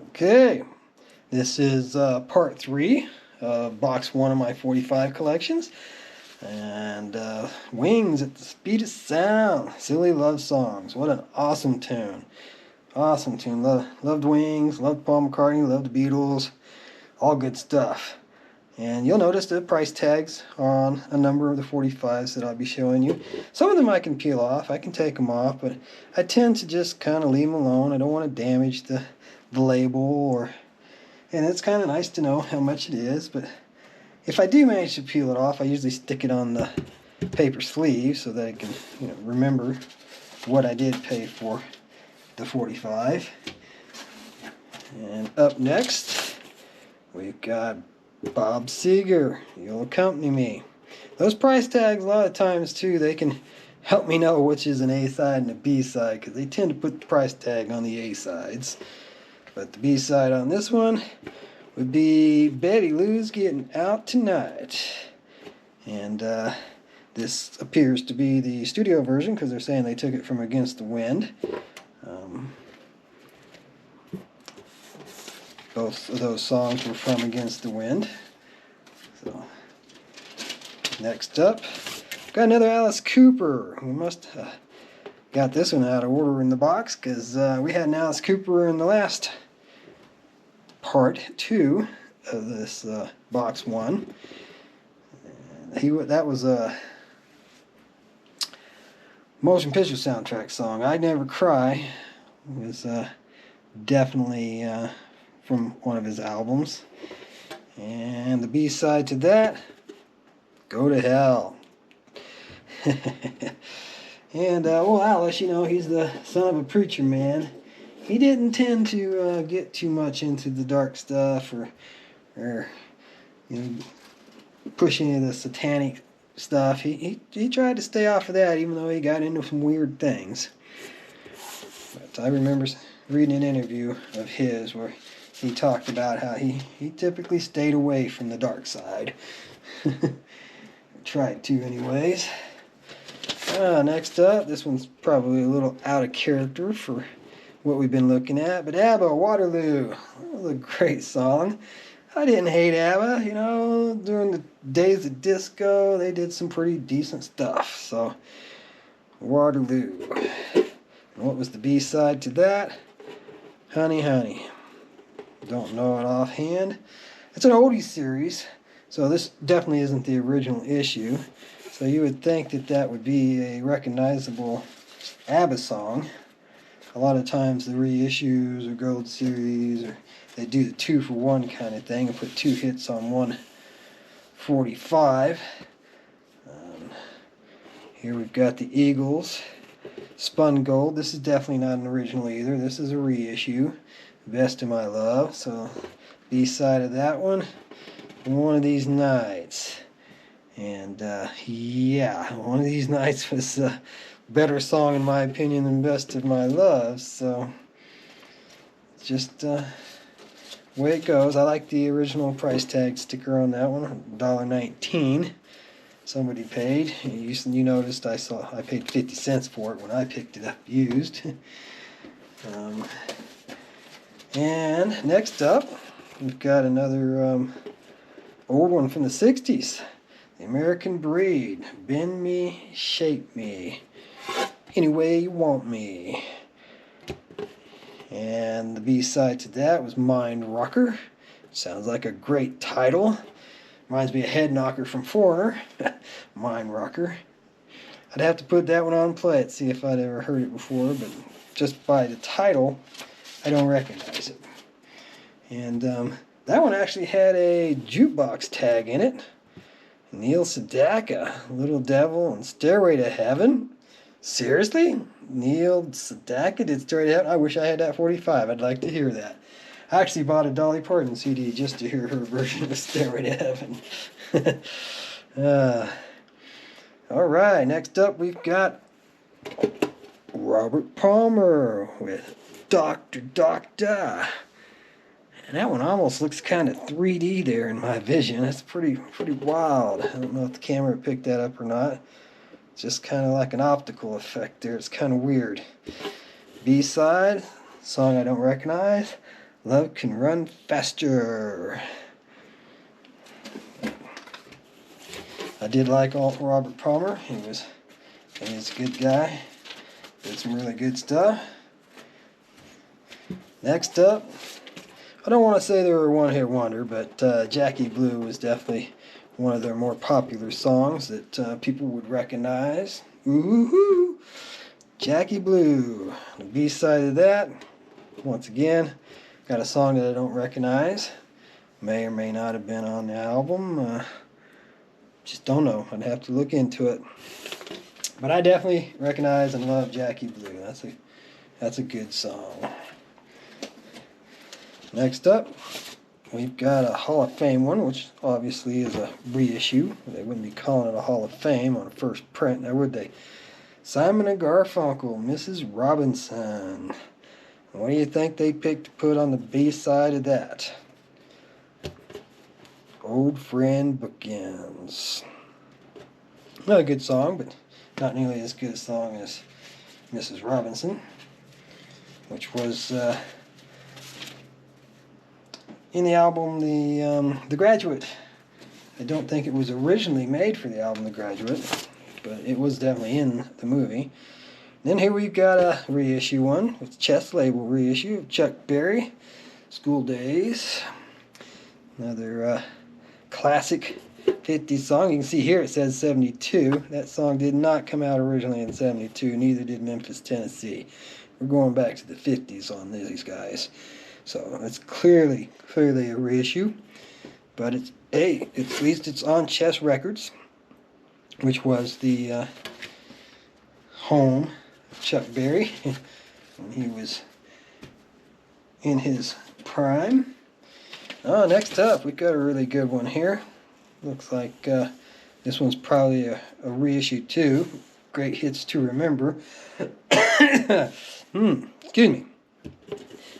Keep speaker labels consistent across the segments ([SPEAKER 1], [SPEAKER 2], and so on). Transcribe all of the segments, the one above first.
[SPEAKER 1] Okay, this is part 3 of box 1 of my 45 collections. And Wings at the Speed of Sound, Silly Love Songs. What an awesome tune. Awesome tune. Loved Wings, loved Paul McCartney, loved the Beatles. All good stuff. And you'll notice the price tags on a number of the 45s that I'll be showing you. Some of them I can peel off, I can take them off, but I tend to just kind of leave them alone. I don't want to damage the label, and it's kind of nice to know how much it is, but if I do manage to peel it off, I usually stick it on the paper sleeve so that I can remember what I did pay for the 45. And up next, we've got Bob Seger, You'll Accompany Me. Those price tags, a lot of times too, they can help me know which is an A-side and a B-side, because they tend to put the price tag on the A-sides. But the B-side on this one would be Betty Lou's Getting Out Tonight. And this appears to be the studio version, because they're saying they took it from Against the Wind. Both of those songs were from Against the Wind. So, next up, got another Alice Cooper. We must have got this one out of order in the box, because we had an Alice Cooper in the last part 2 of this box 1. That was a motion picture soundtrack song. I'd Never Cry was definitely from one of his albums. And the B-side to that, Go to Hell. And well, Alice, he's the son of a preacher man. He didn't tend to get too much into the dark stuff or push any of the satanic stuff. He tried to stay off of that, even though he got into some weird things. But I remember reading an interview of his where he talked about how he typically stayed away from the dark side. Tried to anyways. Next up, this one's probably a little out of character for what we've been looking at, but ABBA, Waterloo. That was a great song. I didn't hate ABBA, during the days of disco, they did some pretty decent stuff. So, Waterloo. And what was the B-side to that? Honey, Honey. Don't know it offhand. It's an oldie series, so this definitely isn't the original issue. So you would think that would be a recognizable ABBA song. A lot of times the reissues or Gold Series, or they do the 2-for-1 kind of thing and put 2 hits on one 45. Here we've got the Eagles, Spun Gold. This is definitely not an original either. This is a reissue. Best of My Love. So B-side of that one, One of These Nights. And yeah, One of These Nights was a better song in my opinion than Best of My Love. So just the way it goes. I like the original price tag sticker on that one, $1.19. Somebody paid. You noticed I paid 50 cents for it when I picked it up used. And next up, we've got another old one from the 60s. The American Breed, Bend Me, Shape Me, Any Way You Want Me. And the B-side to that was Mind Rocker. Sounds like a great title. Reminds me of Head Knocker from Foreigner. Mind Rocker. I'd have to put that one on play it, see if I'd ever heard it before, but just by the title, I don't recognize it. And that one actually had a jukebox tag in it. Neil Sedaka, Little Devil and Stairway to Heaven. Seriously? Neil Sedaka did Stairway to Heaven? I wish I had that 45. I'd like to hear that. I actually bought a Dolly Parton CD just to hear her version of Stairway to Heaven. Alright, next up we've got Robert Palmer with Doctor Doctor. And that one almost looks kind of 3D there in my vision. That's pretty wild. I don't know if the camera picked that up or not. It's just kind of like an optical effect there. It's kind of weird. B-side, song I don't recognize, Love Can Run Faster. I did like Robert Palmer. He's a good guy. Did some really good stuff. Next up, I don't want to say they were a one-hit wonder, but Jackie Blue was definitely one of their more popular songs that people would recognize. Woohoo! Jackie Blue. The B-side of that, once again, got a song that I don't recognize. May or may not have been on the album. Just don't know. I'd have to look into it. But I definitely recognize and love Jackie Blue. That's a good song. Next up, we've got a Hall of Fame one, which obviously is a reissue. They wouldn't be calling it a Hall of Fame on a first print, now would they? Simon and Garfunkel, Mrs. Robinson. What do you think they picked to put on the B-side of that? Old Friend Bookends. Not a good song, but not nearly as good a song as Mrs. Robinson, which was in the album The Graduate. I don't think it was originally made for the album The Graduate, but it was definitely in the movie. Then here we've got a reissue one, with the Chess label reissue of Chuck Berry, School Days. Another classic 50s song. You can see here it says 72. That song did not come out originally in 72, neither did Memphis, Tennessee. We're going back to the 50s on these guys. So it's clearly a reissue, but at least it's on Chess Records, which was the home of Chuck Berry when he was in his prime. Next up, we've got a really good one here. Looks like this one's probably a reissue too. Great hits to remember. Excuse me.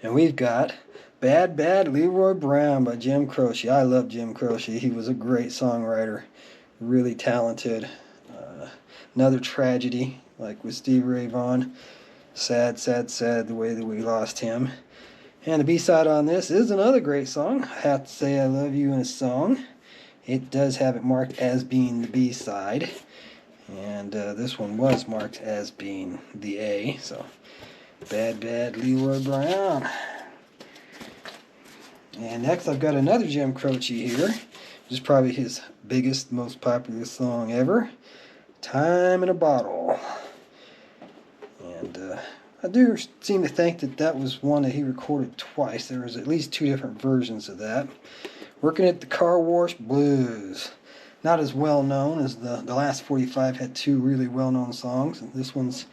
[SPEAKER 1] And we've got Bad Bad Leroy Brown by Jim Croce. I love Jim Croce. He was a great songwriter. Really talented. Another tragedy, like with Stevie Ray Vaughan. Sad, sad, sad the way that we lost him. And the B-side on this is another great song. I Have to Say I Love You in a Song. It does have it marked as being the B-side. And this one was marked as being the A. So, Bad Bad Leroy Brown. And next I've got another Jim Croce here, which is probably his biggest, most popular song ever, Time in a Bottle. And I do seem to think that was one that he recorded twice. There was at least two different versions of that. Working at the Car Wash Blues. Not as well known as the last 45 had two really well known songs. And this one's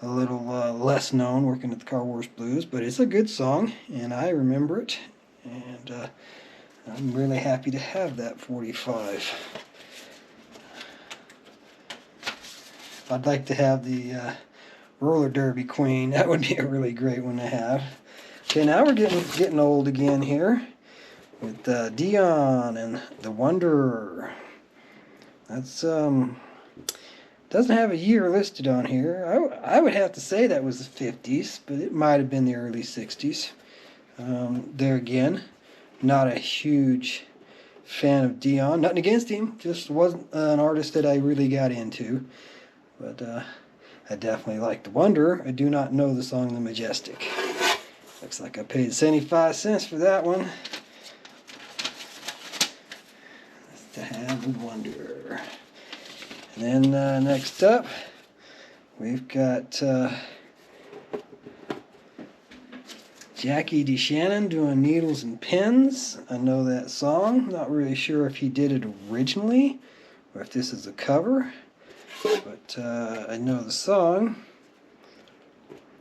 [SPEAKER 1] a little less known, Working at the Car Wash Blues, but it's a good song and I remember it. And I'm really happy to have that 45. I'd like to have the Roller Derby Queen. That would be a really great one to have. Okay, now we're getting old again here with Dion and The Wanderer. That's doesn't have a year listed on here. I would have to say that was the 50s, but it might have been the early 60s. There again, not a huge fan of Dion. Nothing against him, just wasn't an artist that I really got into. But I definitely like The Wanderer. I do not know the song The Majestic. Looks like I paid 75 cents for that one. That's to have The Wanderer. And then next up, we've got Jackie DeShannon doing Needles and Pins. I know that song. Not really sure if he did it originally or if this is a cover. But I know the song.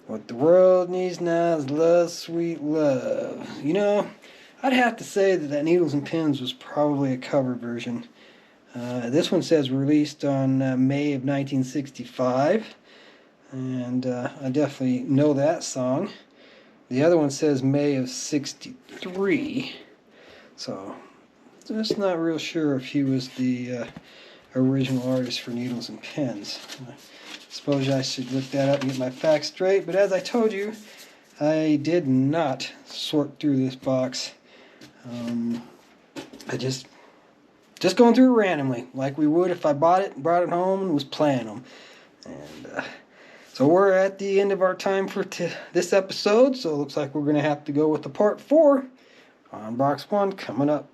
[SPEAKER 1] What the world needs now is love, sweet love. You know, I'd have to say that Needles and Pins was probably a cover version. This one says released on May of 1965. And I definitely know that song. The other one says May of 63. So, just not real sure if he was the original artist for Needles and Pins. I suppose I should look that up and get my facts straight. But as I told you, I did not sort through this box. I just going through it randomly, like we would if I brought it home and was playing them. And so we're at the end of our time for this episode, so it looks like we're going to have to go with the part 4 on box 1 coming up.